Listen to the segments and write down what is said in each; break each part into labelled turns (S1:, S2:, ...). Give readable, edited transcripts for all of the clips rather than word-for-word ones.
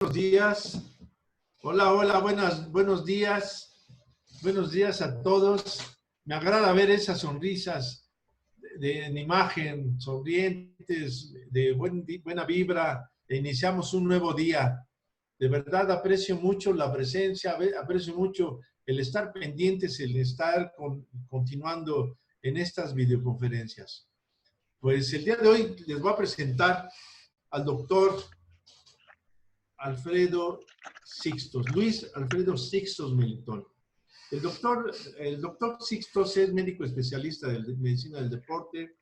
S1: Buenos días. Hola, hola, buenos días. Buenos días a todos. Me agrada ver esas sonrisas en imagen, sonrientes, de buena vibra. Iniciamos un nuevo día. De verdad aprecio mucho la presencia, aprecio mucho el estar pendientes, el estar continuando en estas videoconferencias. Pues el día de hoy les voy a presentar al doctor Alfredo Sixtos, Luis Alfredo Sixtos Melitón. El doctor Sixtos es médico especialista de medicina del deporte.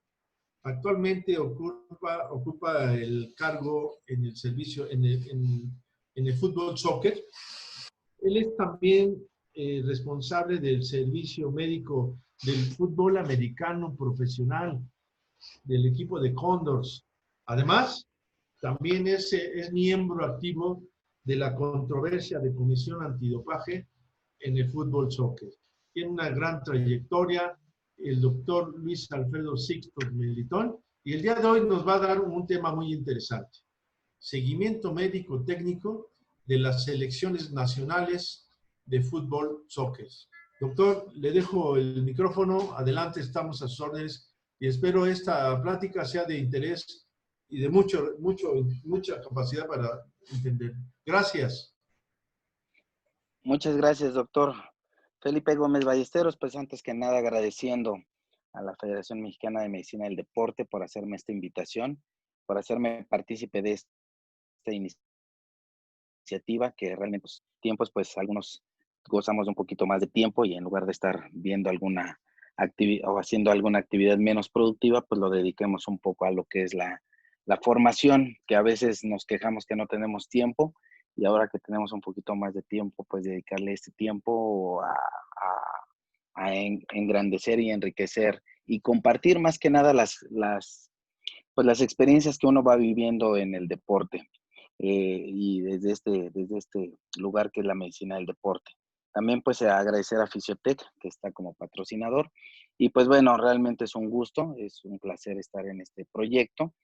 S1: Actualmente ocupa el cargo en el servicio, en el fútbol soccer. Él es también responsable del servicio médico del fútbol americano profesional, del equipo de Condors. Además, también es miembro activo de la controversia de Comisión Antidopaje en el fútbol soccer. Tiene una gran trayectoria el doctor Luis Alfredo Sixtos Melitón, y el día de hoy nos va a dar un tema muy interesante: seguimiento médico técnico de las selecciones nacionales de fútbol soccer. Doctor, le dejo el micrófono, adelante, estamos a sus órdenes y espero esta plática sea de interés y de mucha capacidad para entender. Gracias.
S2: Muchas gracias, doctor Felipe Gómez Ballesteros. Pues antes que nada agradeciendo a la Federación Mexicana de Medicina del Deporte por hacerme esta invitación, por hacerme partícipe de esta iniciativa que realmente los tiempos, pues algunos gozamos de un poquito más de tiempo y en lugar de estar viendo alguna actividad o haciendo alguna actividad menos productiva, pues lo dediquemos un poco a lo que es la formación, que a veces nos quejamos que no tenemos tiempo y ahora que tenemos un poquito más de tiempo, pues dedicarle este tiempo a engrandecer y enriquecer y compartir más que nada pues las experiencias que uno va viviendo en el deporte y desde este lugar que es la medicina del deporte. También pues agradecer a Fisiotec, que está como patrocinador. Y pues bueno, realmente es un gusto, es un placer estar en este proyecto.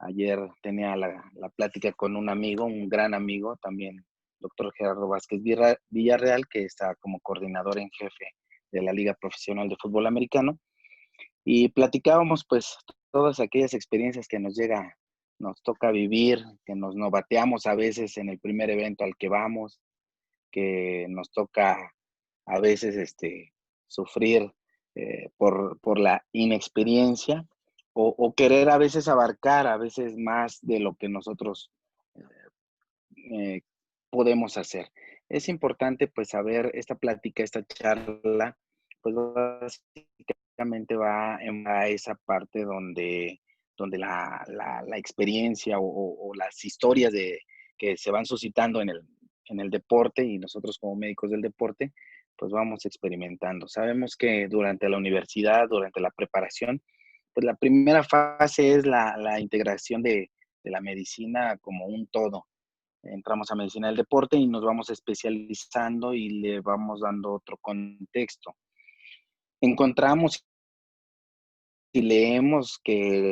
S2: Ayer tenía la plática con un amigo, un gran amigo, también doctor Gerardo Vázquez Villarreal, que está como coordinador en jefe de la Liga Profesional de Fútbol Americano. Y platicábamos pues todas aquellas experiencias que nos toca vivir, que nos novateamos a veces en el primer evento al que vamos, que nos toca a veces sufrir por la inexperiencia o querer a veces abarcar a veces más de lo que nosotros eh, podemos hacer. Es importante pues saber esta plática, esta charla, pues básicamente va a esa parte donde la experiencia o las historias que se van suscitando en el deporte y nosotros como médicos del deporte, pues vamos experimentando. Sabemos que durante la universidad, durante la preparación, pues la primera fase es la integración de la medicina como un todo. Entramos a medicina del deporte y nos vamos especializando y le vamos dando otro contexto. Encontramos y leemos que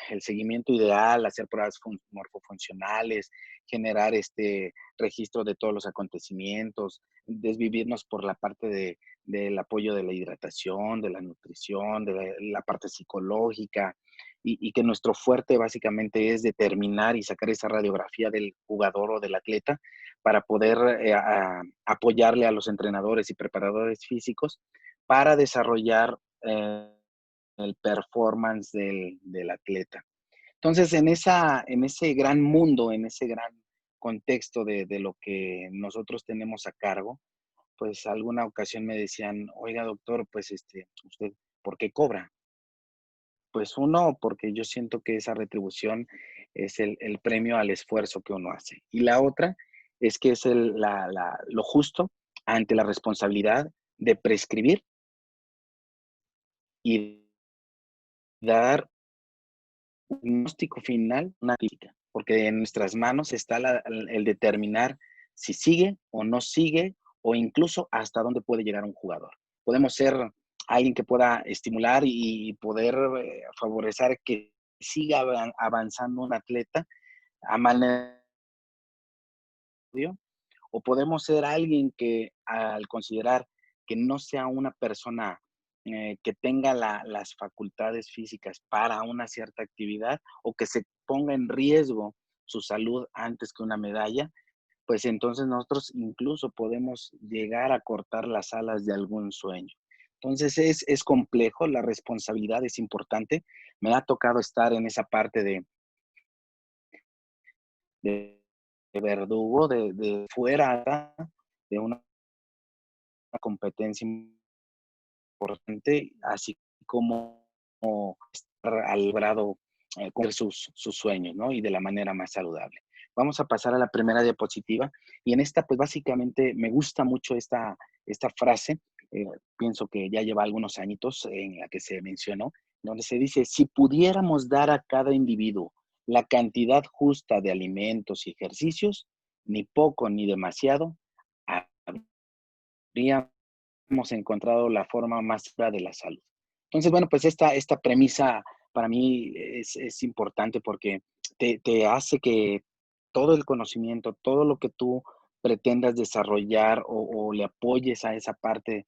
S2: el seguimiento ideal, hacer pruebas morfofuncionales, generar este registro de todos los acontecimientos, desvivirnos por la parte del apoyo de la hidratación, de la nutrición, de la parte psicológica, y que nuestro fuerte básicamente es determinar y sacar esa radiografía del jugador o del atleta para poder apoyarle a los entrenadores y preparadores físicos para desarrollar el performance del atleta. Entonces, en ese gran mundo, en ese gran contexto de lo que nosotros tenemos a cargo, pues alguna ocasión me decían, oiga doctor, pues ¿usted por qué cobra? Pues uno, porque yo siento que esa retribución es el premio al esfuerzo que uno hace. Y la otra es que es lo justo ante la responsabilidad de prescribir y dar un diagnóstico final, una crítica, porque en nuestras manos está el determinar si sigue o no sigue o incluso hasta dónde puede llegar un jugador. Podemos ser alguien que pueda estimular y poder favorecer que siga avanzando un atleta a manera o podemos ser alguien que al considerar que no sea una persona que tenga las facultades físicas para una cierta actividad o que se ponga en riesgo su salud antes que una medalla, pues entonces nosotros incluso podemos llegar a cortar las alas de algún sueño. Entonces es complejo, la responsabilidad es importante. Me ha tocado estar en esa parte de, de verdugo, de fuera de una competencia importante, así como estar al logrado cumplir sus sueños, ¿no? Y de la manera más saludable. Vamos a pasar a la primera diapositiva. Y en esta, pues básicamente me gusta mucho esta frase. Pienso que ya lleva algunos añitos en la que se mencionó, donde se dice, si pudiéramos dar a cada individuo la cantidad justa de alimentos y ejercicios, ni poco ni demasiado, habría hemos encontrado la forma más pura de la salud. Entonces, bueno, pues esta premisa para mí es importante porque te hace que todo el conocimiento, todo lo que tú pretendas desarrollar o le apoyes a esa parte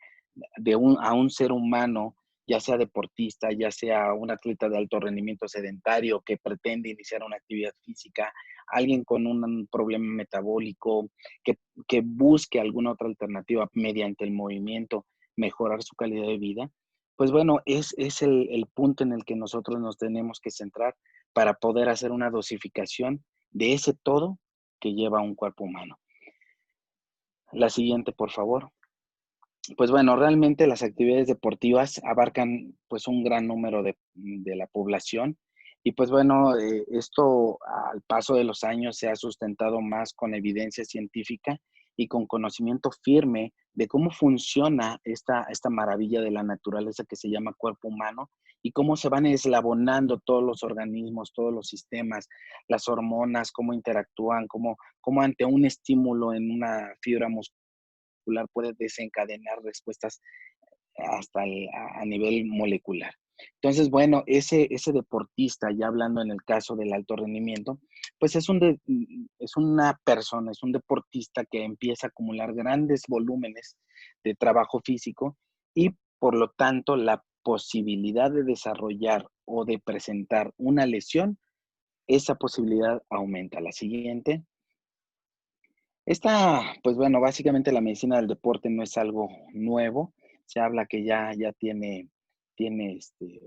S2: a un ser humano, ya sea deportista, ya sea un atleta de alto rendimiento sedentario que pretende iniciar una actividad física, alguien con un problema metabólico, que, que busque alguna otra alternativa mediante el movimiento, mejorar su calidad de vida, pues bueno, es el punto en el que nosotros nos tenemos que centrar para poder hacer una dosificación de ese todo que lleva un cuerpo humano. La siguiente, por favor. Pues bueno, realmente las actividades deportivas abarcan pues un gran número de la población y pues bueno, esto al paso de los años se ha sustentado más con evidencia científica y con conocimiento firme de cómo funciona esta maravilla de la naturaleza que se llama cuerpo humano y cómo se van eslabonando todos los organismos, todos los sistemas, las hormonas, cómo interactúan, cómo ante un estímulo en una fibra muscular puede desencadenar respuestas hasta a nivel molecular. Entonces, bueno, ese deportista, ya hablando en el caso del alto rendimiento, pues es una persona, es un deportista que empieza a acumular grandes volúmenes de trabajo físico y por lo tanto la posibilidad de desarrollar o de presentar una lesión, esa posibilidad aumenta. La siguiente. Pues bueno, básicamente la medicina del deporte no es algo nuevo. Se habla que ya tiene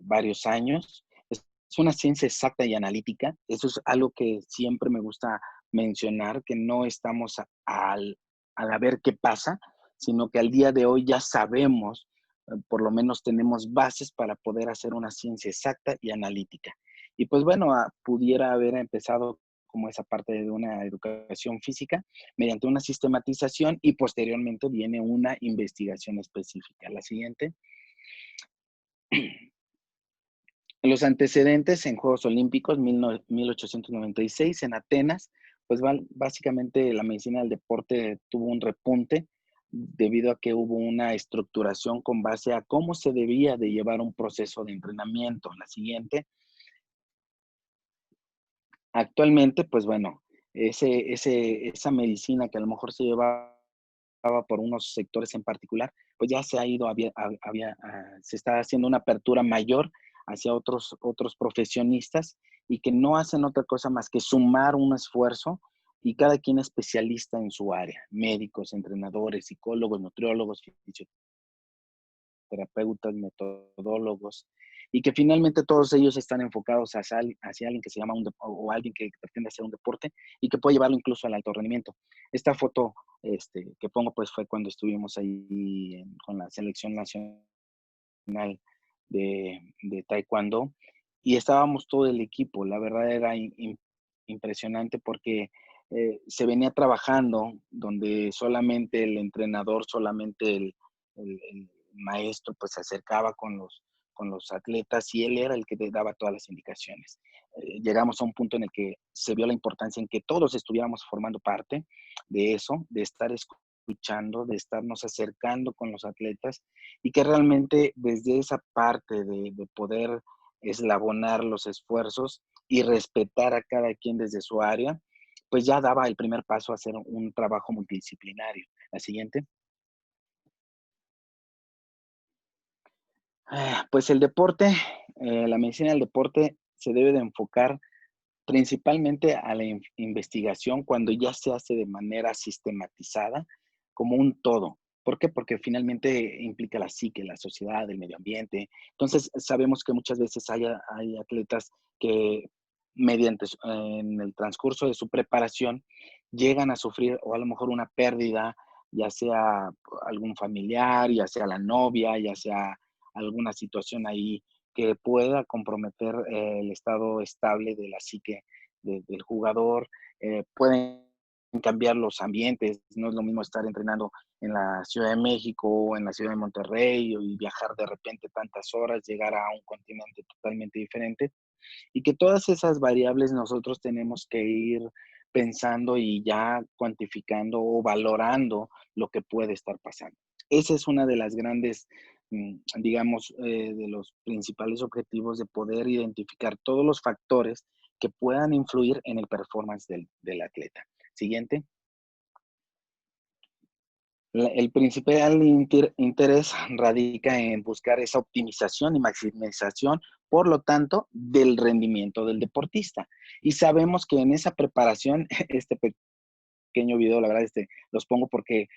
S2: varios años. Es una ciencia exacta y analítica. Eso es algo que siempre me gusta mencionar, que no estamos al a ver qué pasa, sino que al día de hoy ya sabemos, por lo menos tenemos bases para poder hacer una ciencia exacta y analítica. Y pues bueno, pudiera haber empezado como esa parte de una educación física mediante una sistematización y posteriormente viene una investigación específica. La siguiente. Los antecedentes en Juegos Olímpicos 1896 en Atenas, pues básicamente la medicina del deporte tuvo un repunte debido a que hubo una estructuración con base a cómo se debía de llevar un proceso de entrenamiento. La siguiente. Actualmente, pues bueno, esa medicina que a lo mejor se llevaba por unos sectores en particular, pues ya se ha ido, se está haciendo una apertura mayor hacia otros profesionistas y que no hacen otra cosa más que sumar un esfuerzo y cada quien especialista en su área, médicos, entrenadores, psicólogos, nutriólogos, terapeutas, metodólogos, y que finalmente todos ellos están enfocados hacia alguien que se llama o alguien que pretende hacer un deporte y que puede llevarlo incluso al alto rendimiento. Esta foto que pongo pues fue cuando estuvimos ahí con la selección nacional de taekwondo y estábamos todo el equipo. La verdad era impresionante porque se venía trabajando donde solamente el entrenador, solamente el maestro pues se acercaba con los atletas y él era el que te daba todas las indicaciones. Llegamos a un punto en el que se vio la importancia en que todos estuviéramos formando parte de eso, de estar escuchando, de estarnos acercando con los atletas y que realmente desde esa parte de poder eslabonar los esfuerzos y respetar a cada quien desde su área, pues ya daba el primer paso a hacer un trabajo multidisciplinario. La siguiente. Pues el deporte, la medicina del deporte se debe de enfocar principalmente a la investigación cuando ya se hace de manera sistematizada como un todo. ¿Por qué? Porque finalmente implica la psique, la sociedad, el medio ambiente. Entonces, sabemos que muchas veces hay atletas que mediante en el transcurso de su preparación llegan a sufrir o a lo mejor una pérdida, ya sea algún familiar, ya sea la novia, ya sea alguna situación ahí que pueda comprometer el estado estable de la psique del jugador. Pueden cambiar los ambientes, no es lo mismo estar entrenando en la Ciudad de México o en la Ciudad de Monterrey y viajar de repente tantas horas, llegar a un continente totalmente diferente, y que todas esas variables nosotros tenemos que ir pensando y ya cuantificando o valorando lo que puede estar pasando. Esa es una de las grandes, digamos, de los principales objetivos de poder identificar todos los factores que puedan influir en el performance del atleta. Siguiente. El principal interés radica en buscar esa optimización y maximización, por lo tanto, del rendimiento del deportista. Y sabemos que en esa preparación, este pequeño video, la verdad, los pongo porque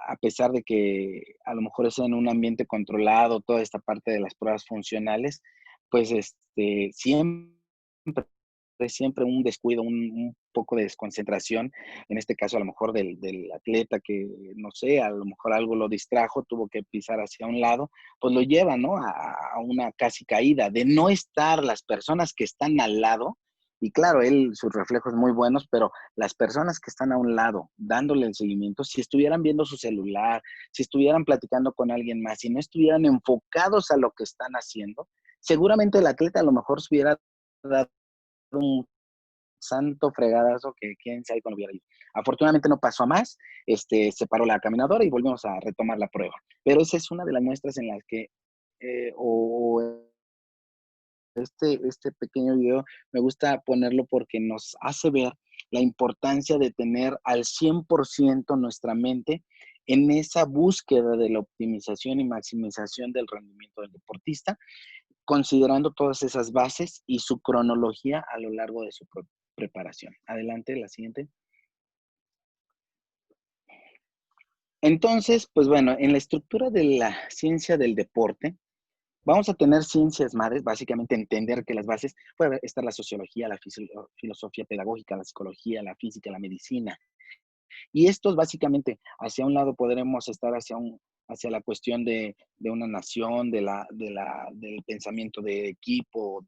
S2: a pesar de que a lo mejor es en un ambiente controlado, toda esta parte de las pruebas funcionales, pues siempre siempre un descuido, un poco de desconcentración, en este caso a lo mejor del atleta que, no sé, a lo mejor algo lo distrajo, tuvo que pisar hacia un lado, pues lo lleva, ¿no? A una casi caída, de no estar las personas que están al lado, y claro, él, sus reflejos muy buenos, pero las personas que están a un lado, dándole el seguimiento, si estuvieran viendo su celular, si estuvieran platicando con alguien más, si no estuvieran enfocados a lo que están haciendo, seguramente el atleta a lo mejor se hubiera dado un santo fregadazo que quién sabe cuándo hubiera ido. Afortunadamente no pasó a más, se paró la caminadora y volvimos a retomar la prueba. Pero esa es una de las muestras en las que, o este pequeño video me gusta ponerlo porque nos hace ver la importancia de tener al 100% nuestra mente en esa búsqueda de la optimización y maximización del rendimiento del deportista, considerando todas esas bases y su cronología a lo largo de su preparación. Adelante, la siguiente. Entonces, pues bueno, en la estructura de la ciencia del deporte, vamos a tener ciencias madres, básicamente entender que las bases, puede estar la sociología, la filosofía pedagógica, la psicología, la física, la medicina. Y estos básicamente, hacia un lado podremos estar hacia la cuestión de una nación, del pensamiento de equipo,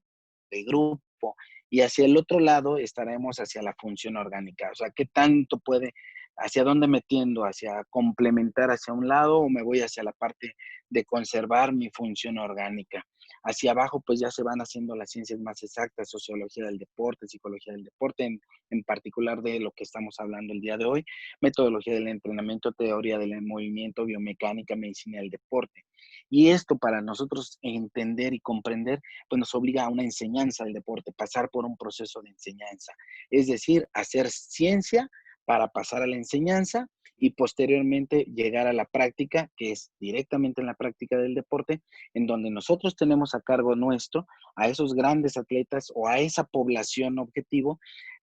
S2: de grupo, y hacia el otro lado estaremos hacia la función orgánica. O sea, ¿qué tanto puede, hacia dónde me tiendo? ¿Hacia complementar hacia un lado o me voy hacia la parte de conservar mi función orgánica? Hacia abajo, pues ya se van haciendo las ciencias más exactas, sociología del deporte, psicología del deporte, en particular de lo que estamos hablando el día de hoy, metodología del entrenamiento, teoría del movimiento, biomecánica, medicina del deporte. Y esto para nosotros entender y comprender, pues nos obliga a una enseñanza del deporte, pasar por un proceso de enseñanza. Es decir, hacer ciencia para pasar a la enseñanza y posteriormente llegar a la práctica, que es directamente en la práctica del deporte, en donde nosotros tenemos a cargo nuestro a esos grandes atletas o a esa población objetivo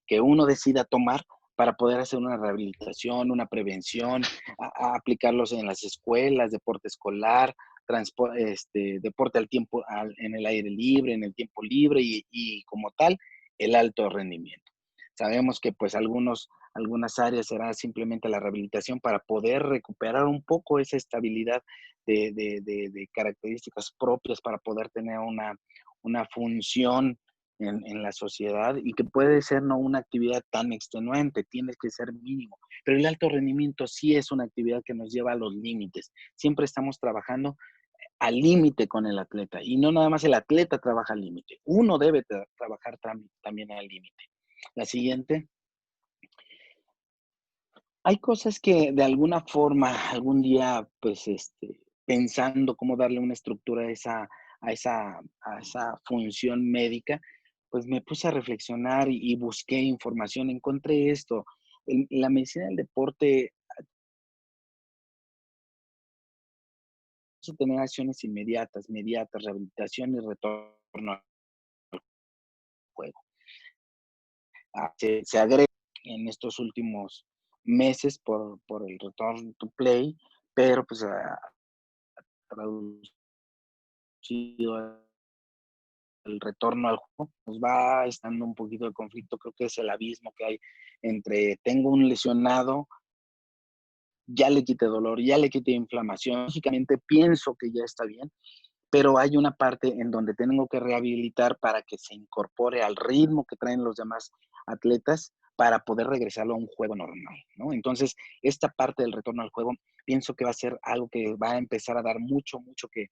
S2: que uno decida tomar para poder hacer una rehabilitación, una prevención, a aplicarlos en las escuelas, deporte escolar, deporte en el aire libre, en el tiempo libre y como tal, el alto rendimiento. Sabemos que pues algunas áreas será simplemente la rehabilitación para poder recuperar un poco esa estabilidad de características propias para poder tener una función en la sociedad y que puede ser no una actividad tan extenuante, tiene que ser mínimo. Pero el alto rendimiento sí es una actividad que nos lleva a los límites. Siempre estamos trabajando al límite con el atleta y no nada más el atleta trabaja al límite, uno debe trabajar también al límite. La siguiente. Hay cosas que de alguna forma, algún día, pues, pensando cómo darle una estructura a esa función médica, pues me puse a reflexionar y busqué información, encontré esto. La medicina del deporte es tener acciones inmediatas, mediatas, rehabilitación y retorno al juego. Se agrega en estos últimos meses por el return to play, pero pues traducido el retorno al juego, nos va estando un poquito de conflicto, creo que es el abismo que hay entre tengo un lesionado, ya le quité dolor, ya le quité inflamación, lógicamente pienso que ya está bien, pero hay una parte en donde tengo que rehabilitar para que se incorpore al ritmo que traen los demás atletas para poder regresarlo a un juego normal, ¿no? Entonces, esta parte del retorno al juego, pienso que va a ser algo que va a empezar a dar mucho, mucho que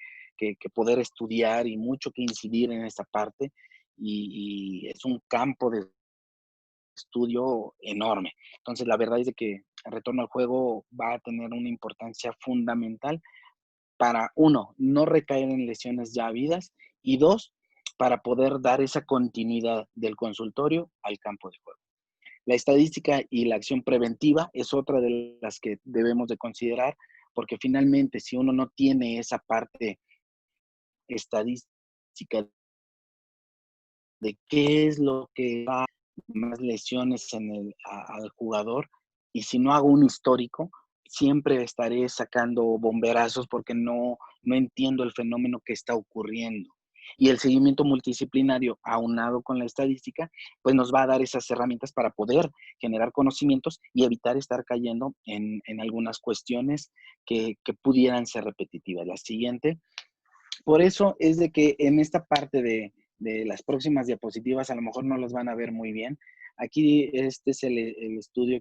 S2: poder estudiar y mucho que incidir en esta parte, y es un campo de estudio enorme. Entonces, la verdad es de que el retorno al juego va a tener una importancia fundamental para, uno, no recaer en lesiones ya habidas y dos, para poder dar esa continuidad del consultorio al campo de juego. La estadística y la acción preventiva es otra de las que debemos de considerar, porque finalmente si uno no tiene esa parte estadística de qué es lo que da más lesiones al jugador, y si no hago un histórico, siempre estaré sacando bomberazos porque no entiendo el fenómeno que está ocurriendo. Y el seguimiento multidisciplinario, aunado con la estadística, pues nos va a dar esas herramientas para poder generar conocimientos y evitar estar cayendo en algunas cuestiones que pudieran ser repetitivas. La siguiente, por eso es de que en esta parte de las próximas diapositivas a lo mejor no las van a ver muy bien. Aquí este es el estudio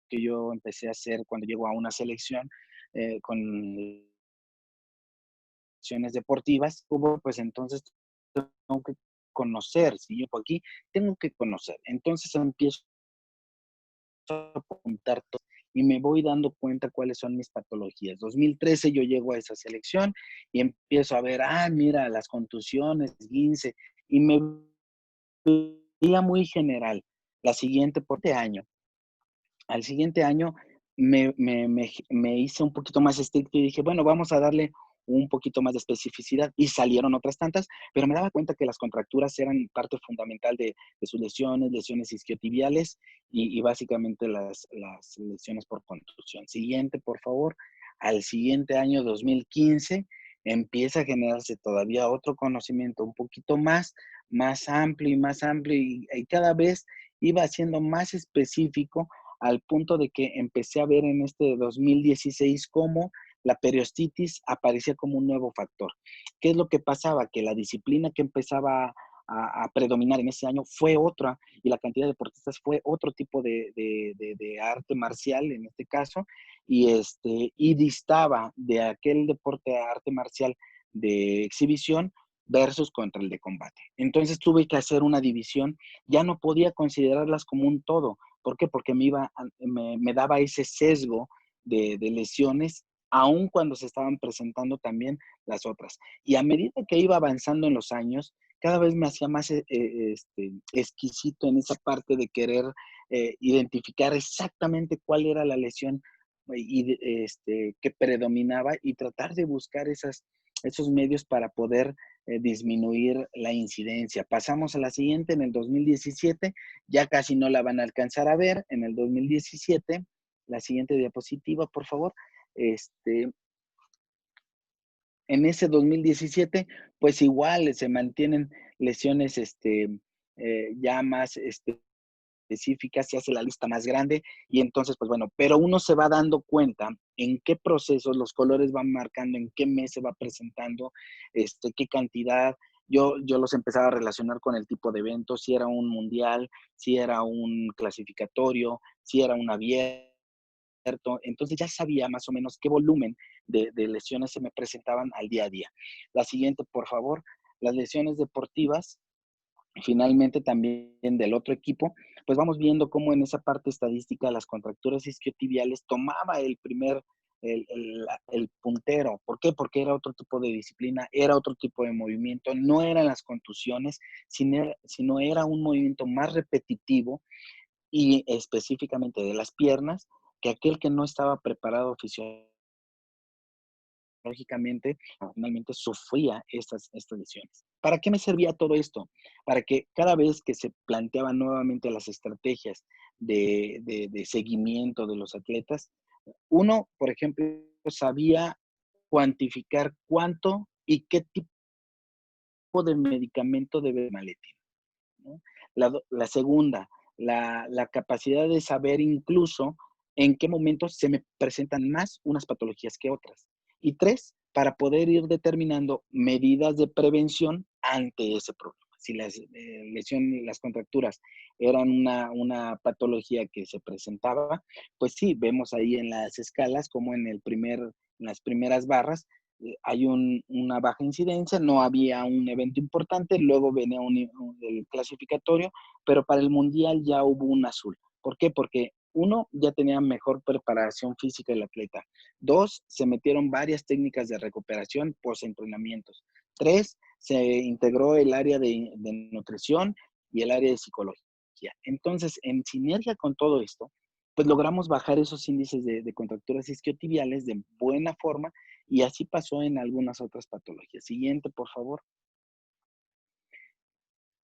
S2: que yo empecé a hacer cuando llego a una selección con selecciones deportivas. Pues entonces tengo que conocer, si yo aquí tengo que conocer. Entonces empiezo a apuntar todo y me voy dando cuenta cuáles son mis patologías. 2013 yo llego a esa selección y empiezo a ver, mira, las contusiones, 15, y me veía muy general. La siguiente, por este año, al siguiente año me hice un poquito más estricto y dije, bueno, vamos a darle un poquito más de especificidad y salieron otras tantas, pero me daba cuenta que las contracturas eran parte fundamental de sus lesiones, lesiones isquiotibiales y básicamente las lesiones por contusión. Siguiente, por favor. Al siguiente año, 2015, empieza a generarse todavía otro conocimiento un poquito más amplio y cada vez iba siendo más específico al punto de que empecé a ver en este 2016 cómo la periostitis aparecía como un nuevo factor. ¿Qué es lo que pasaba? Que la disciplina que empezaba a predominar en ese año fue otra y la cantidad de deportistas fue otro tipo de arte marcial en este caso y distaba de aquel deporte de arte marcial de exhibición versus contra el de combate. Entonces tuve que hacer una división, ya no podía considerarlas como un todo. ¿Por qué? Porque me daba ese sesgo de lesiones, aun cuando se estaban presentando también las otras. Y a medida que iba avanzando en los años, cada vez me hacía más exquisito en esa parte de querer identificar exactamente cuál era la lesión que predominaba y tratar de buscar esos medios para poder disminuir la incidencia. Pasamos a la siguiente, en el 2017, ya casi no la van a alcanzar a ver, en el 2017, la siguiente diapositiva, por favor. En ese 2017, pues igual se mantienen lesiones ya más específicas, se hace la lista más grande y entonces, pues bueno, pero uno se va dando cuenta en qué procesos los colores van marcando, en qué mes se va presentando, qué cantidad. Yo los empezaba a relacionar con el tipo de evento, si era un mundial, si era un clasificatorio, si era un abierto. Entonces ya sabía más o menos qué volumen de lesiones se me presentaban al día a día. La siguiente, por favor, las lesiones deportivas finalmente también del otro equipo, pues vamos viendo cómo en esa parte estadística las contracturas isquiotibiales tomaba el puntero. ¿Por qué? Porque era otro tipo de disciplina, era otro tipo de movimiento, no eran las contusiones, sino era un movimiento más repetitivo y específicamente de las piernas, que aquel que no estaba preparado fisiológicamente, finalmente sufría estas lesiones. ¿Para qué me servía todo esto? Para que cada vez que se planteaban nuevamente las estrategias de seguimiento de los atletas, uno, por ejemplo, sabía cuantificar cuánto y qué tipo de medicamento debe el maletín, ¿no? La segunda, la capacidad de saber incluso en qué momentos se me presentan más unas patologías que otras. Y tres, para poder ir determinando medidas de prevención ante ese problema. Si las lesiones, las contracturas eran una patología que se presentaba, pues sí, vemos ahí en las escalas como en las primeras barras hay una baja incidencia, no había un evento importante, luego venía el clasificatorio, pero para el Mundial ya hubo un azul. ¿Por qué? Porque uno, ya tenía mejor preparación física el atleta. Dos, se metieron varias técnicas de recuperación post-entrenamientos. Tres, se integró el área de nutrición y el área de psicología. Entonces, en sinergia con todo esto, pues logramos bajar esos índices de contracturas isquiotibiales de buena forma y así pasó en algunas otras patologías. Siguiente, por favor.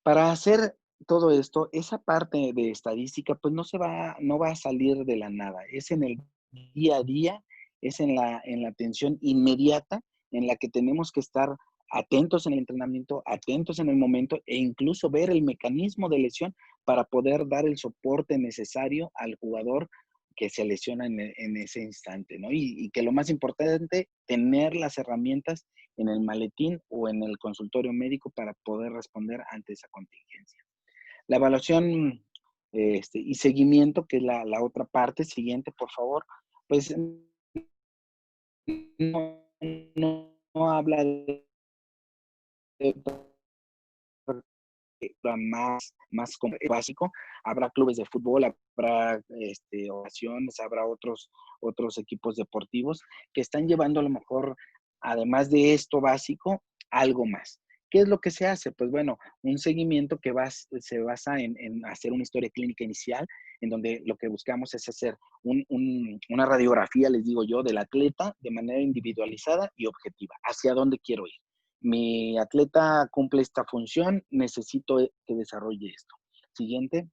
S2: Para hacer todo esto, esa parte de estadística, pues no va a salir de la nada. Es en el día a día, es en la atención inmediata en la que tenemos que estar atentos en el entrenamiento, atentos en el momento e incluso ver el mecanismo de lesión para poder dar el soporte necesario al jugador que se lesiona en ese instante, ¿no? Y que lo más importante, tener las herramientas en el maletín o en el consultorio médico para poder responder ante esa contingencia. La evaluación y seguimiento, que es la otra parte, siguiente, por favor, pues no habla de más como básico. Habrá clubes de fútbol, habrá oraciones, habrá otros equipos deportivos que están llevando a lo mejor, además de esto básico, algo más. ¿Qué es lo que se hace? Pues bueno, un seguimiento que se basa en hacer una historia clínica inicial, en donde lo que buscamos es hacer una radiografía, les digo yo, del atleta de manera individualizada y objetiva. ¿Hacia dónde quiero ir? Mi atleta cumple esta función, necesito que desarrolle esto. Siguiente.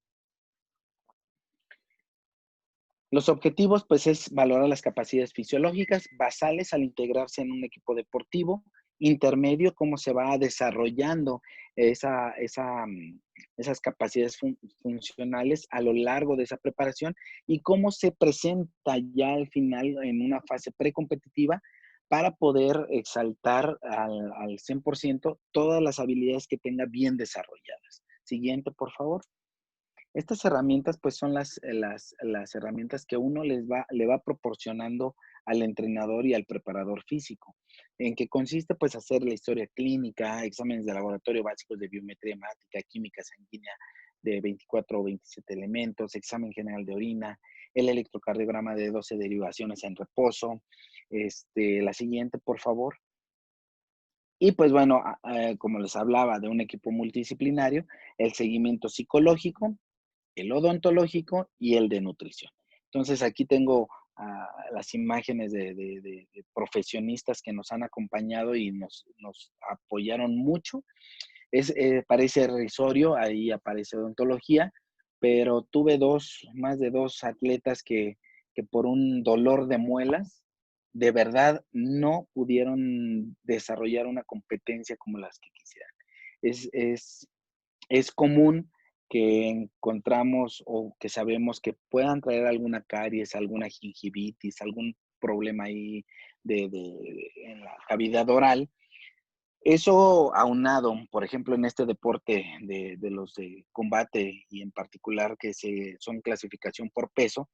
S2: Los objetivos, pues, es valorar las capacidades fisiológicas basales al integrarse en un equipo deportivo, intermedio, cómo se va desarrollando esas capacidades funcionales a lo largo de esa preparación y cómo se presenta ya al final en una fase precompetitiva para poder exaltar al 100% todas las habilidades que tenga bien desarrolladas. Siguiente, por favor. Estas herramientas, pues, son las herramientas que uno le va proporcionando al entrenador y al preparador físico. ¿En qué consiste? Pues, hacer la historia clínica, exámenes de laboratorio básicos de biometría hemática, química sanguínea de 24 o 27 elementos, examen general de orina, el electrocardiograma de 12 derivaciones en reposo. La siguiente, por favor. Y pues bueno, como les hablaba de un equipo multidisciplinario, el seguimiento psicológico, el odontológico y el de nutrición. Entonces, aquí tengo las imágenes de profesionistas que nos han acompañado y nos apoyaron mucho. Parece irrisorio, ahí aparece odontología, pero tuve más de dos atletas que por un dolor de muelas, de verdad no pudieron desarrollar una competencia como las que quisieran. Es, es, es común que encontramos o que sabemos que puedan traer alguna caries, alguna gingivitis, algún problema ahí en la cavidad oral. Eso aunado, por ejemplo, en este deporte de los de combate y en particular que son clasificación por peso,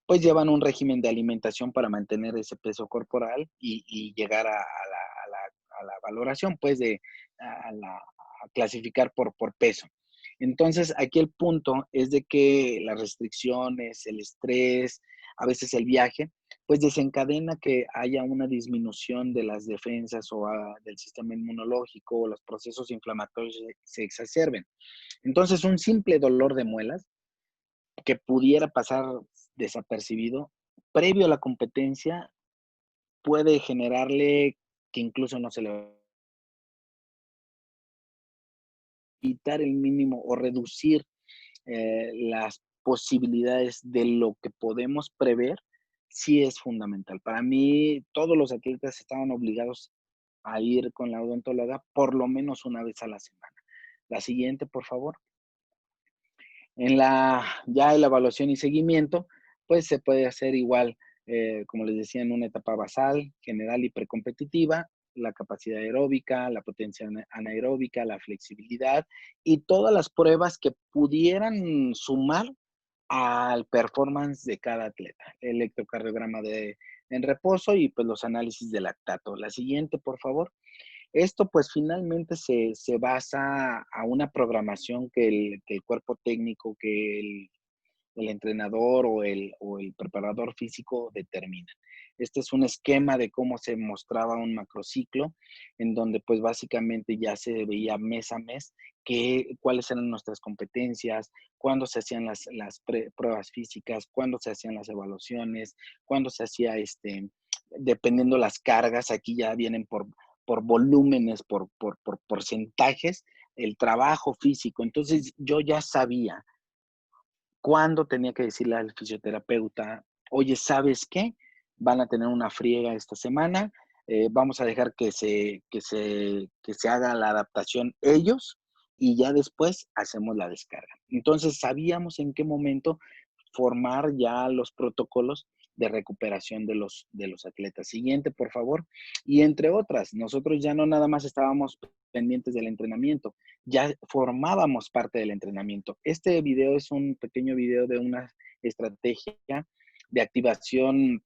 S2: pues llevan un régimen de alimentación para mantener ese peso corporal y llegar a la valoración, pues a clasificar por peso. Entonces, aquí el punto es de que las restricciones, el estrés, a veces el viaje, pues desencadena que haya una disminución de las defensas o del sistema inmunológico, o los procesos inflamatorios se exacerben. Entonces, un simple dolor de muelas que pudiera pasar desapercibido previo a la competencia puede generarle que incluso no se le va a quitar el mínimo o reducir las posibilidades de lo que podemos prever, sí es fundamental. Para mí, todos los atletas estaban obligados a ir con la odontóloga por lo menos una vez a la semana. La siguiente, por favor. Ya en la evaluación y seguimiento, pues se puede hacer igual, como les decía, en una etapa basal, general y precompetitiva, la capacidad aeróbica, la potencia anaeróbica, la flexibilidad y todas las pruebas que pudieran sumar al performance de cada atleta. El electrocardiograma en reposo y pues los análisis de lactato. La siguiente, por favor. Esto pues finalmente se basa a una programación que el cuerpo técnico, que el entrenador o el preparador físico determina. Este es un esquema de cómo se mostraba un macrociclo, en donde pues básicamente ya se veía mes a mes cuáles eran nuestras competencias, cuándo se hacían las pruebas físicas, cuándo se hacían las evaluaciones, cuándo se hacía dependiendo las cargas, aquí ya vienen por volúmenes, por porcentajes, el trabajo físico. Entonces yo ya sabía cuándo tenía que decirle al fisioterapeuta, oye, ¿sabes qué? Van a tener una friega esta semana, vamos a dejar que se haga la adaptación ellos y ya después hacemos la descarga. Entonces sabíamos en qué momento formar ya los protocolos de recuperación de los atletas. Siguiente, por favor. Y entre otras, nosotros ya no nada más estábamos pendientes del entrenamiento, ya formábamos parte del entrenamiento. Este video es un pequeño video de una estrategia de activación,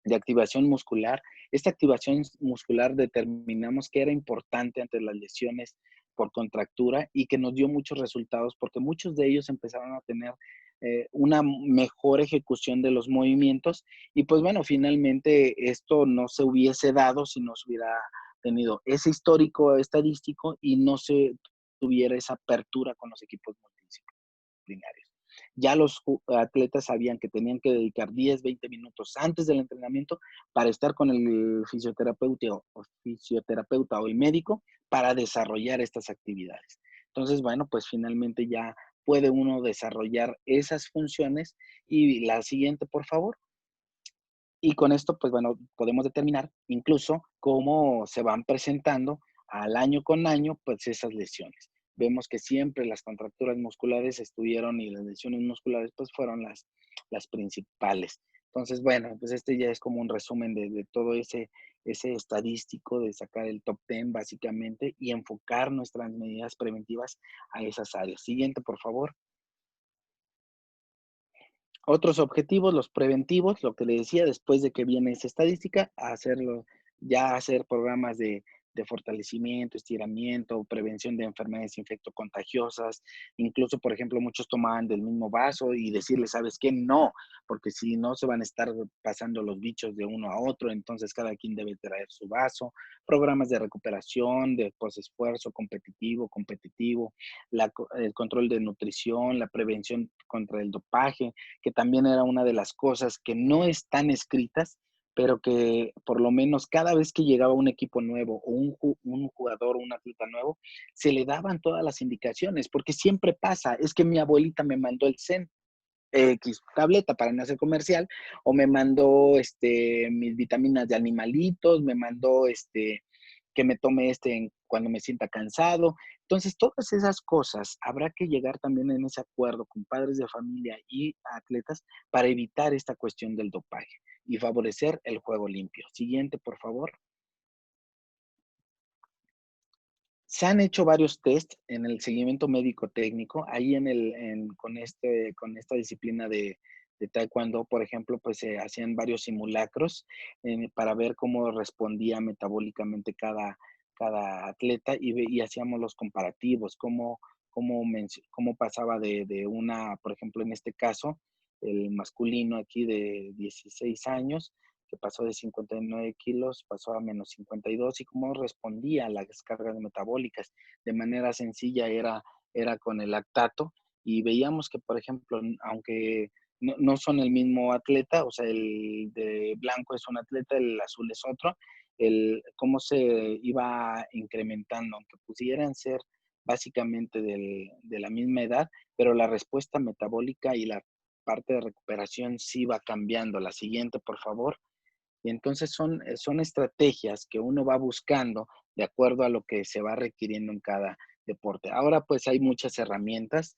S2: de activación muscular. Esta activación muscular determinamos que era importante ante las lesiones por contractura y que nos dio muchos resultados porque muchos de ellos empezaron a tener una mejor ejecución de los movimientos y pues bueno, finalmente esto no se hubiese dado si no se hubiera tenido ese histórico estadístico y no se tuviera esa apertura con los equipos multidisciplinarios. Ya los atletas sabían que tenían que dedicar 10, 20 minutos antes del entrenamiento para estar con el fisioterapeuta o el médico para desarrollar estas actividades. Entonces, bueno, pues finalmente ya puede uno desarrollar esas funciones. Y la siguiente, por favor. Y con esto, pues bueno, podemos determinar incluso cómo se van presentando al año con año, pues esas lesiones. Vemos que siempre las contracturas musculares estuvieron y las lesiones musculares, pues fueron las principales. Entonces, bueno, pues este ya es como un resumen de todo ese estadístico, de sacar el top 10 básicamente y enfocar nuestras medidas preventivas a esas áreas. Siguiente, por favor. Otros objetivos, los preventivos, lo que le decía, después de que viene esa estadística, hacer programas de fortalecimiento, estiramiento, prevención de enfermedades infectocontagiosas. Incluso, por ejemplo, muchos tomaban del mismo vaso y decirle, ¿sabes qué? No, porque si no se van a estar pasando los bichos de uno a otro, entonces cada quien debe traer su vaso. Programas de recuperación, de posesfuerzo competitivo, el control de nutrición, la prevención contra el dopaje, que también era una de las cosas que no están escritas, pero que por lo menos cada vez que llegaba un equipo nuevo o un jugador, un atleta nuevo, se le daban todas las indicaciones, porque siempre pasa, es que mi abuelita me mandó el Zen X tableta para no hacer comercial, o me mandó mis vitaminas de animalitos, me mandó que me tome cuando me sienta cansado. Entonces, todas esas cosas habrá que llegar también en ese acuerdo con padres de familia y atletas para evitar esta cuestión del dopaje y favorecer el juego limpio. Siguiente, por favor. Se han hecho varios test en el seguimiento médico técnico, ahí con esta disciplina de taekwondo, por ejemplo, pues se hacían varios simulacros para ver cómo respondía metabólicamente cada atleta y hacíamos los comparativos, cómo pasaba por ejemplo, en este caso, el masculino aquí de 16 años, que pasó de 59 kilos, pasó a menos 52, y cómo respondía a las cargas metabólicas. De manera sencilla era con el lactato, y veíamos que, por ejemplo, aunque no son el mismo atleta, o sea, el de blanco es un atleta, el azul es otro, cómo se iba incrementando, aunque pudieran ser básicamente de la misma edad, pero la respuesta metabólica y la parte de recuperación sí va cambiando. La siguiente, por favor. Y entonces son estrategias que uno va buscando de acuerdo a lo que se va requiriendo en cada deporte. Ahora pues hay muchas herramientas.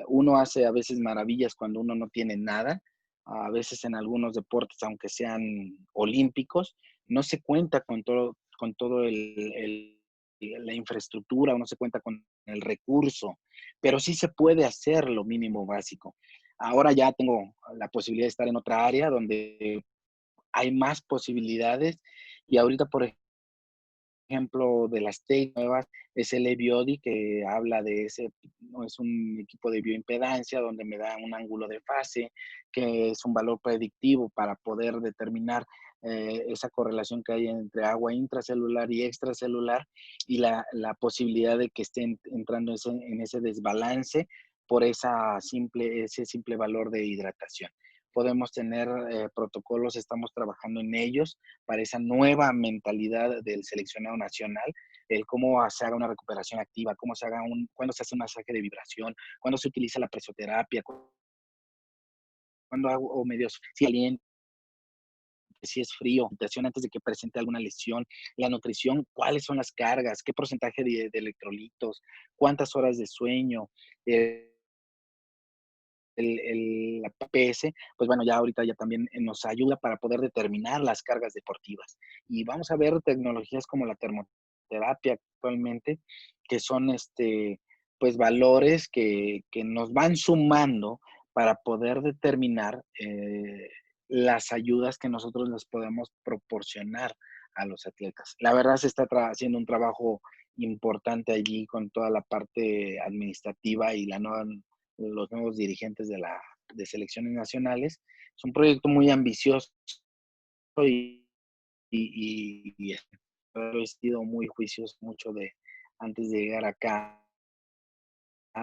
S2: Uno hace a veces maravillas cuando uno no tiene nada. A veces en algunos deportes, aunque sean olímpicos, no se cuenta con todo la infraestructura, o no se cuenta con el recurso, pero sí se puede hacer lo mínimo básico. Ahora ya tengo la posibilidad de estar en otra área donde hay más posibilidades, y ahorita, por ejemplo, de las TEC nuevas, es el eBiodi, que habla de ese, no, es un equipo de bioimpedancia donde me da un ángulo de fase, que es un valor predictivo para poder determinar esa correlación que hay entre agua intracelular y extracelular, y la posibilidad de que estén entrando en ese desbalance por ese simple valor de hidratación. Podemos tener protocolos, estamos trabajando en ellos para esa nueva mentalidad del seleccionado nacional, el cómo se haga una recuperación activa, cómo se haga cuándo se hace un masaje de vibración, cuándo se utiliza la presoterapia, cuándo hago medios, si caliente, si es frío, nutrición antes de que presente alguna lesión, la nutrición, cuáles son las cargas, qué porcentaje de electrolitos, cuántas horas de sueño, la PS, pues bueno, ya ahorita ya también nos ayuda para poder determinar las cargas deportivas. Y vamos a ver tecnologías como la termoterapia actualmente, que son pues valores que nos van sumando para poder determinar las ayudas que nosotros les podemos proporcionar a los atletas. La verdad se está haciendo un trabajo importante allí con toda la parte administrativa y los nuevos dirigentes de selecciones nacionales. Es un proyecto muy ambicioso, y he sido muy juicioso mucho antes de llegar acá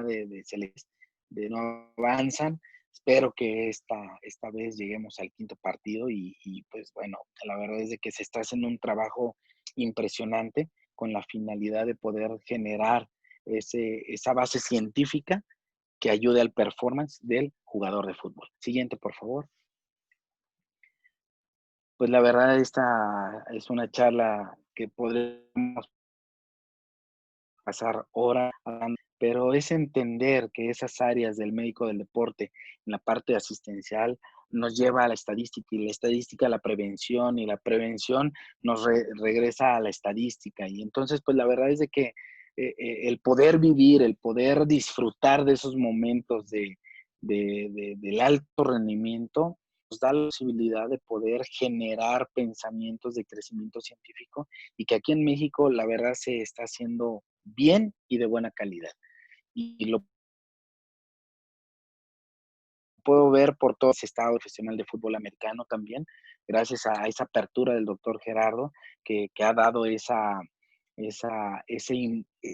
S2: de selecciones, de no avanzan. Espero que esta vez lleguemos al quinto partido, y pues bueno, la verdad es de que se está haciendo un trabajo impresionante con la finalidad de poder generar esa base científica que ayude al performance del jugador de fútbol. Siguiente, por favor. Pues la verdad, esta es una charla que podremos pasar horas hablando, pero es entender que esas áreas del médico del deporte, en la parte asistencial, nos lleva a la estadística, y la estadística a la prevención, y la prevención nos regresa a la estadística. Y entonces, pues la verdad es de que el poder vivir, el poder disfrutar de esos momentos del alto rendimiento, nos da la posibilidad de poder generar pensamientos de crecimiento científico, y que aquí en México la verdad se está haciendo bien y de buena calidad. Y lo puedo ver por todo ese estado profesional de fútbol americano también, gracias a esa apertura del doctor Gerardo, que ha dado el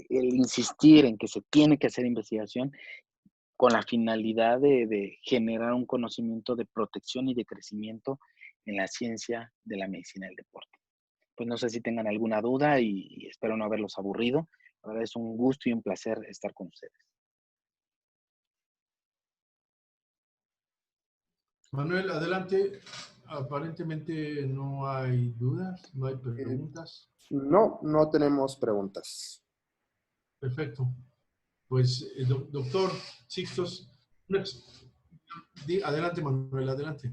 S2: insistir en que se tiene que hacer investigación con la finalidad de generar un conocimiento de protección y de crecimiento en la ciencia de la medicina del deporte. Pues no sé si tengan alguna duda, y espero no haberlos aburrido. La verdad es un gusto y un placer estar con ustedes.
S1: Manuel, adelante. Aparentemente no hay dudas, no hay
S3: Eh,
S1: preguntas.
S3: no tenemos preguntas.
S1: Perfecto. Pues, doctor Sixtos, adelante, Manuel, adelante.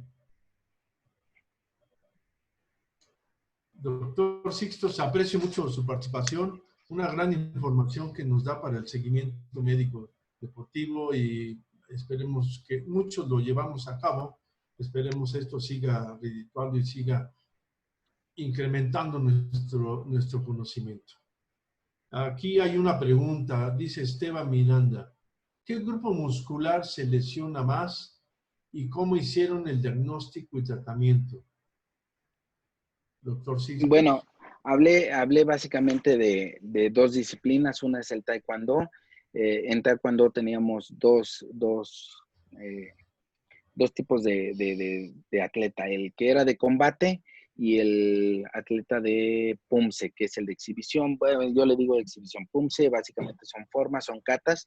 S1: Doctor Sixtos, aprecio mucho su participación, una gran información que nos da para el seguimiento médico deportivo, y esperemos que muchos lo llevamos a cabo. Esperemos esto siga redituando y siga incrementando nuestro conocimiento. Aquí hay una pregunta, dice Esteban Miranda. ¿Qué grupo muscular se lesiona más y cómo hicieron el diagnóstico y tratamiento? doctor Sixto?
S2: Bueno, hablé básicamente de dos disciplinas. Una es el taekwondo. En taekwondo teníamos dos tipos de atleta, el que era de combate y el atleta de pumse, que es el de exhibición. Bueno, yo le digo de exhibición. Pumse básicamente son formas, son katas.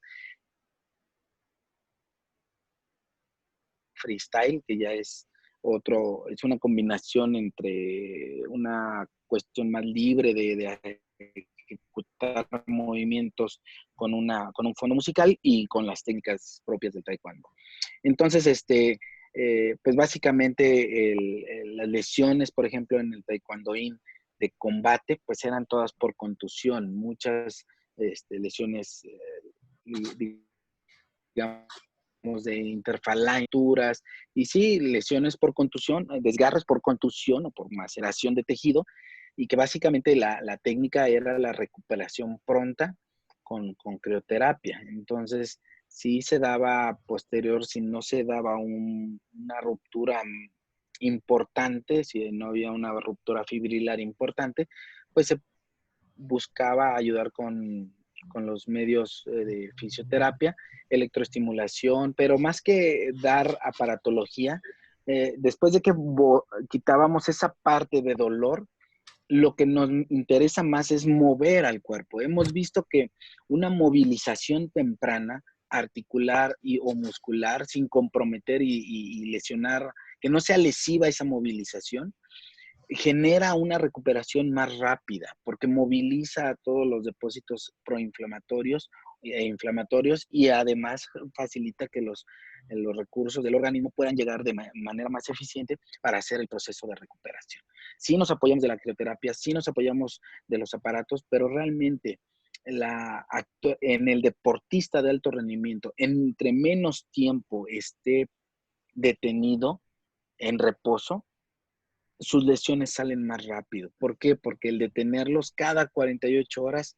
S2: Freestyle, que ya es es una combinación entre una cuestión más libre de ejecutar movimientos con un fondo musical y con las técnicas propias del taekwondo. Entonces, pues básicamente las lesiones, por ejemplo, en el taekwondoín de combate, pues eran todas por contusión, muchas lesiones, digamos, de interfalanturas, y sí, lesiones por contusión, desgarres por contusión o por maceración de tejido, y que básicamente la técnica era la recuperación pronta con crioterapia. Entonces, sí se daba posterior, si no se daba una ruptura importante, si no había una ruptura fibrilar importante, pues se buscaba ayudar con los medios de fisioterapia, electroestimulación, pero más que dar aparatología, después de que quitábamos esa parte de dolor, lo que nos interesa más es mover al cuerpo. Hemos visto que una movilización temprana, articular o muscular, sin comprometer y lesionar, que no sea lesiva esa movilización, genera una recuperación más rápida porque moviliza a todos los depósitos proinflamatorios e inflamatorios y además facilita que los recursos del organismo puedan llegar de manera más eficiente para hacer el proceso de recuperación. Sí nos apoyamos de la crioterapia, sí nos apoyamos de los aparatos, pero realmente en el deportista de alto rendimiento, entre menos tiempo esté detenido en reposo, sus lesiones salen más rápido. ¿Por qué? Porque el detenerlos cada 48 horas,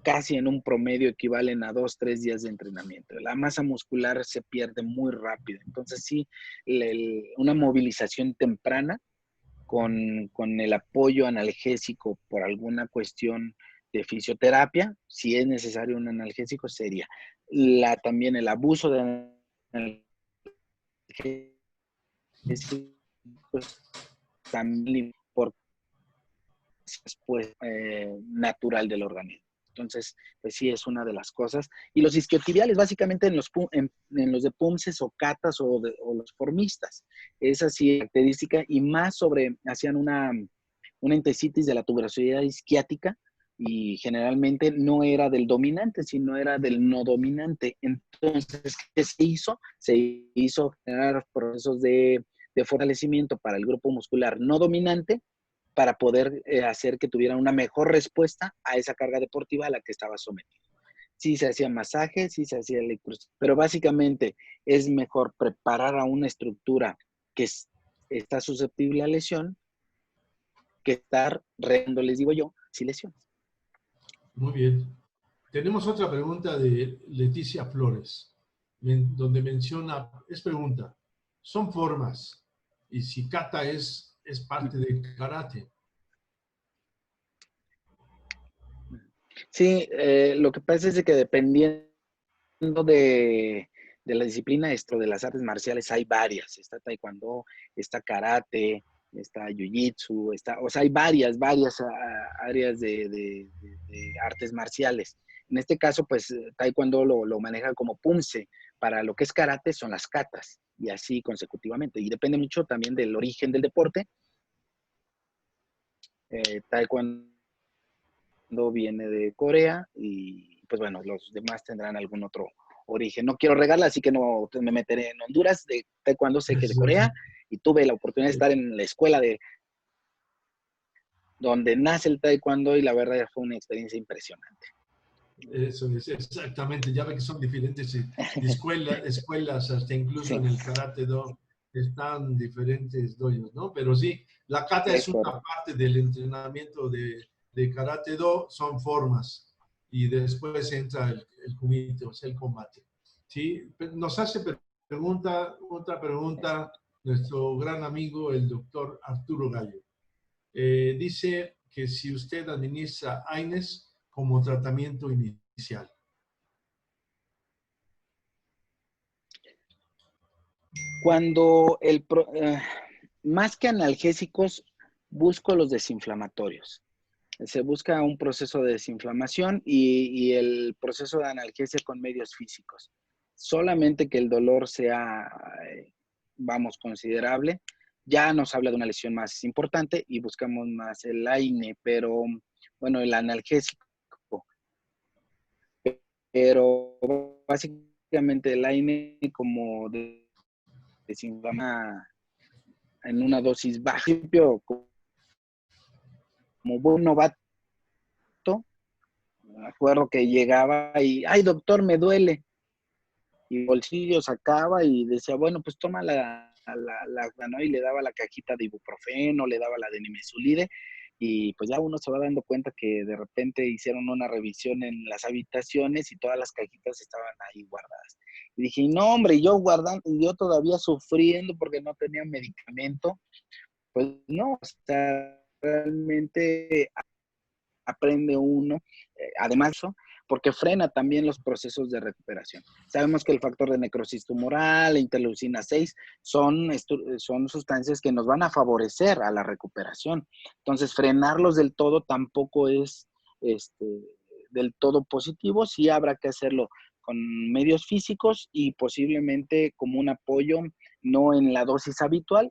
S2: casi en un promedio equivalen a 2, 3 días de entrenamiento. La masa muscular se pierde muy rápido. Entonces sí, una movilización temprana con el apoyo analgésico por alguna cuestión de fisioterapia, si es necesario un analgésico, sería. También el abuso de analgésicos también por pues, natural del organismo. Entonces, pues sí, es una de las cosas. Y los isquiotibiales, básicamente en los de punces o catas o los formistas. Es así característica y más hacían una entesitis de la tuberosidad isquiática y generalmente no era del dominante, sino era del no dominante. Entonces, ¿qué se hizo? Se hizo generar procesos de fortalecimiento para el grupo muscular no dominante para poder hacer que tuviera una mejor respuesta a esa carga deportiva a la que estaba sometido. Sí se hacía masaje, sí se hacía electroestimulación, pero básicamente es mejor preparar a una estructura que está susceptible a lesión que estar les digo yo, sin lesiones.
S1: Muy bien. Tenemos otra pregunta de Leticia Flores, donde menciona, es pregunta, ¿son formas? Y si kata es parte del karate.
S2: Sí, lo que pasa es de que dependiendo de la disciplina, de las artes marciales, hay varias. Está taekwondo, está karate, está jiu-jitsu, o sea, hay varias áreas de artes marciales. En este caso, pues, taekwondo lo maneja como punse. Para lo que es karate son las katas, y así consecutivamente. Y depende mucho también del origen del deporte. Taekwondo viene de Corea y pues bueno, los demás tendrán algún otro origen. No quiero regarla, así que no me meteré en Honduras. De taekwondo sé que es de Corea y tuve la oportunidad de estar en la escuela donde nace el taekwondo y la verdad fue una experiencia impresionante.
S1: Eso es, exactamente. Ya ve que son diferentes escuelas, hasta incluso sí. En el Karate Do están diferentes dojos, ¿no? Pero sí, la kata es una parte del entrenamiento de Karate Do, son formas. Y después entra el kumite, o sea, el combate. ¿Sí? Nos hace otra pregunta nuestro gran amigo, el doctor Arturo Gallo. Dice que si usted administra AINES como tratamiento inicial.
S2: Cuando más que analgésicos, busco los desinflamatorios. Se busca un proceso de desinflamación y el proceso de analgesia con medios físicos. Solamente que el dolor sea, vamos, considerable, ya nos habla de una lesión más importante y buscamos más el AINE, pero bueno, el analgésico. Pero básicamente el AINE como desinflama en una dosis baja, como buen novato, me acuerdo que llegaba y, ay doctor, me duele. Y bolsillo sacaba y decía, bueno, pues toma ¿no? Y le daba la cajita de ibuprofeno, le daba la de nimesulide, y pues ya uno se va dando cuenta que de repente hicieron una revisión en las habitaciones y todas las cajitas estaban ahí guardadas. Y dije, no hombre, yo todavía sufriendo porque no tenía medicamento. Pues no, o sea, realmente aprende uno, además, porque frena también los procesos de recuperación. Sabemos que el factor de necrosis tumoral, la interleucina 6, son sustancias que nos van a favorecer a la recuperación. Entonces, frenarlos del todo tampoco es del todo positivo. Sí habrá que hacerlo con medios físicos y posiblemente como un apoyo, no en la dosis habitual,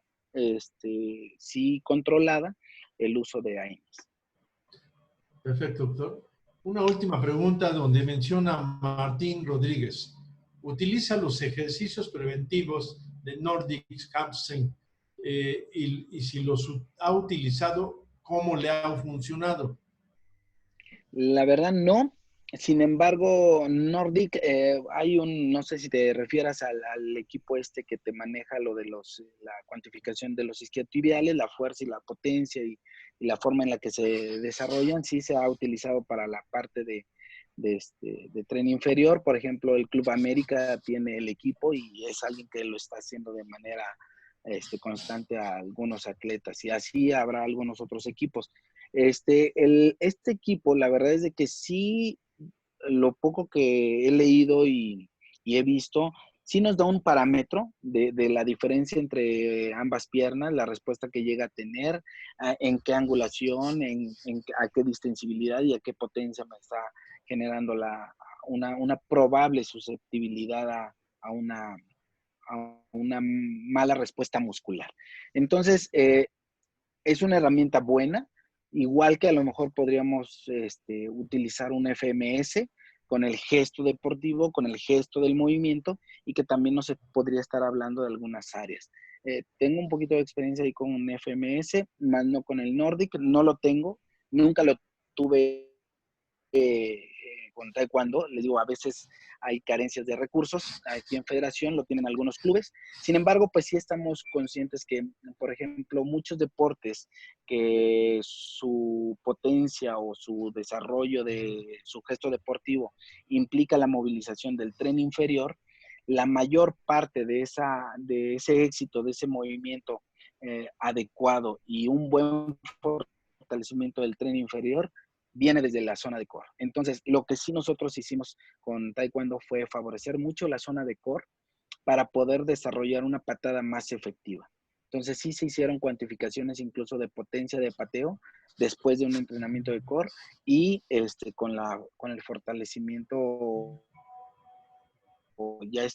S2: sí controlada, el uso de AINES.
S1: Perfecto, doctor. Una última pregunta donde menciona Martín Rodríguez. Utiliza los ejercicios preventivos de Nordic Campsite y si los ha utilizado, ¿cómo le ha funcionado?
S2: La verdad no. Sin embargo, Nordic, no sé si te refieras al equipo que te maneja lo de la cuantificación de los isquiotibiales, la fuerza y la potencia y la forma en la que se desarrollan, sí se ha utilizado para la parte de tren inferior. Por ejemplo, el Club América tiene el equipo y es alguien que lo está haciendo de manera constante a algunos atletas, y así habrá algunos otros equipos. Este equipo, la verdad es de que sí, lo poco que he leído y he visto, sí nos da un parámetro de la diferencia entre ambas piernas, la respuesta que llega a tener, en qué angulación, a qué distensibilidad y a qué potencia me está generando una probable susceptibilidad a una mala respuesta muscular. Entonces, es una herramienta buena, igual que a lo mejor podríamos utilizar un FMS con el gesto deportivo, con el gesto del movimiento, y que también no se podría estar hablando de algunas áreas. Tengo un poquito de experiencia ahí con un FMS, más no con el Nordic, no lo tengo, nunca lo tuve con taekwondo. Les digo, a veces hay carencias de recursos. Aquí en Federación lo tienen algunos clubes. Sin embargo, pues sí estamos conscientes que, por ejemplo, muchos deportes que su potencia o su desarrollo de su gesto deportivo implica la movilización del tren inferior, la mayor parte de ese éxito, de ese movimiento adecuado y un buen fortalecimiento del tren inferior viene desde la zona de core. Entonces, lo que sí nosotros hicimos con taekwondo fue favorecer mucho la zona de core para poder desarrollar una patada más efectiva. Entonces, sí se hicieron cuantificaciones incluso de potencia de pateo después de un entrenamiento de core y con el fortalecimiento ya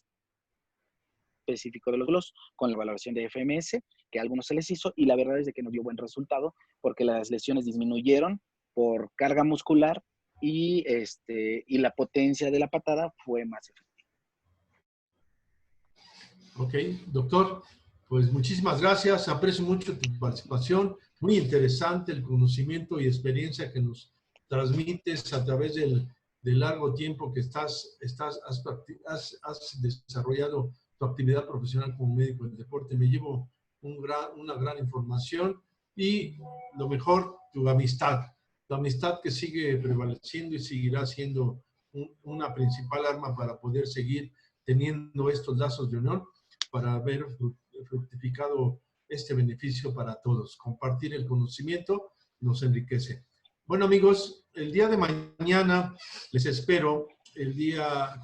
S2: específico de los glúteos, con la valoración de FMS, que a algunos se les hizo, y la verdad es de que nos dio buen resultado porque las lesiones disminuyeron por carga muscular y la potencia de la patada fue más efectiva.
S1: Ok, doctor, pues muchísimas gracias. Aprecio mucho tu participación. Muy interesante el conocimiento y experiencia que nos transmites a través del largo tiempo que has desarrollado tu actividad profesional como médico del deporte. Me llevo una gran información y lo mejor, tu amistad. La amistad que sigue prevaleciendo y seguirá siendo una principal arma para poder seguir teniendo estos lazos de honor, para ver fructificado este beneficio para todos. Compartir el conocimiento nos enriquece. Bueno, amigos, el día de mañana les espero. El día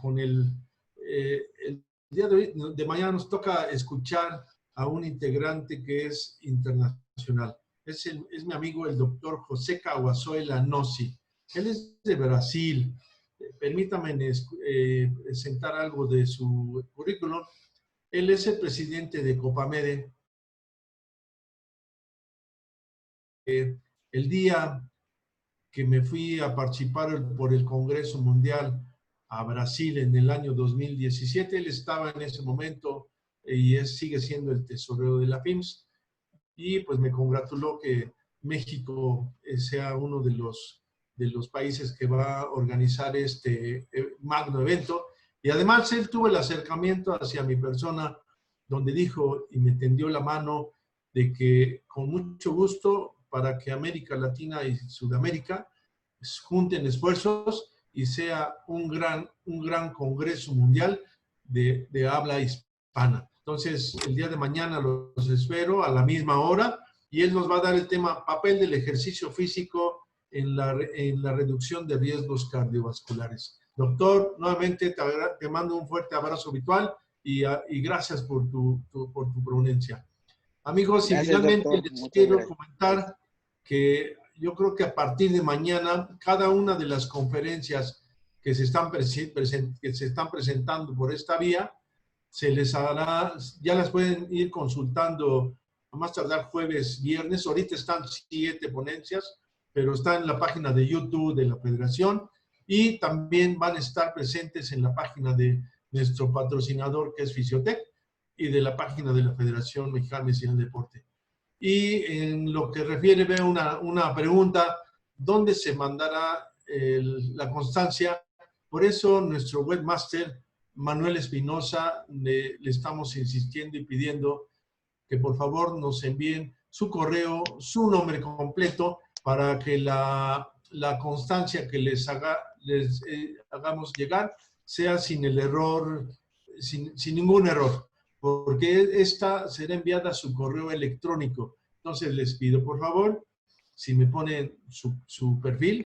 S1: de mañana nos toca escuchar a un integrante que es internacional. Es mi amigo el doctor José Caguazuela Nossi. Él es de Brasil. Permítame presentar algo de su currículum. Él es el presidente de Copamede. El día que me fui a participar por el Congreso Mundial a Brasil en el año 2017, él estaba en ese momento y sigue siendo el tesorero de la FIMS, y pues me congratuló que México sea uno de los países que va a organizar este magno evento. Y además él tuvo el acercamiento hacia mi persona, donde dijo y me tendió la mano de que con mucho gusto para que América Latina y Sudamérica junten esfuerzos y sea un gran congreso mundial de habla hispana. Entonces, el día de mañana los espero a la misma hora y él nos va a dar el tema papel del ejercicio físico en la reducción de riesgos cardiovasculares. Doctor, nuevamente te mando un fuerte abrazo virtual y gracias por tu ponencia. Amigos,
S2: Gracias,
S1: y finalmente
S2: doctor.
S1: les
S2: Muchas
S1: quiero
S2: gracias.
S1: comentar que yo creo que a partir de mañana, cada una de las conferencias que se están presentando por esta vía, se les hará, ya las pueden ir consultando a más tardar jueves, viernes. Ahorita están 7 ponencias, pero están en la página de YouTube de la Federación y también van a estar presentes en la página de nuestro patrocinador que es Fisiotec y de la página de la Federación Mexicana de Medicina del Deporte. Y en lo que refiere, veo una pregunta, ¿dónde se mandará la constancia? Por eso nuestro webmaster, Manuel Espinosa, le estamos insistiendo y pidiendo que por favor nos envíen su correo, su nombre completo, para que la constancia que les hagamos llegar sea sin el error, sin ningún error, porque esta será enviada a su correo electrónico. Entonces les pido por favor, si me ponen su perfil,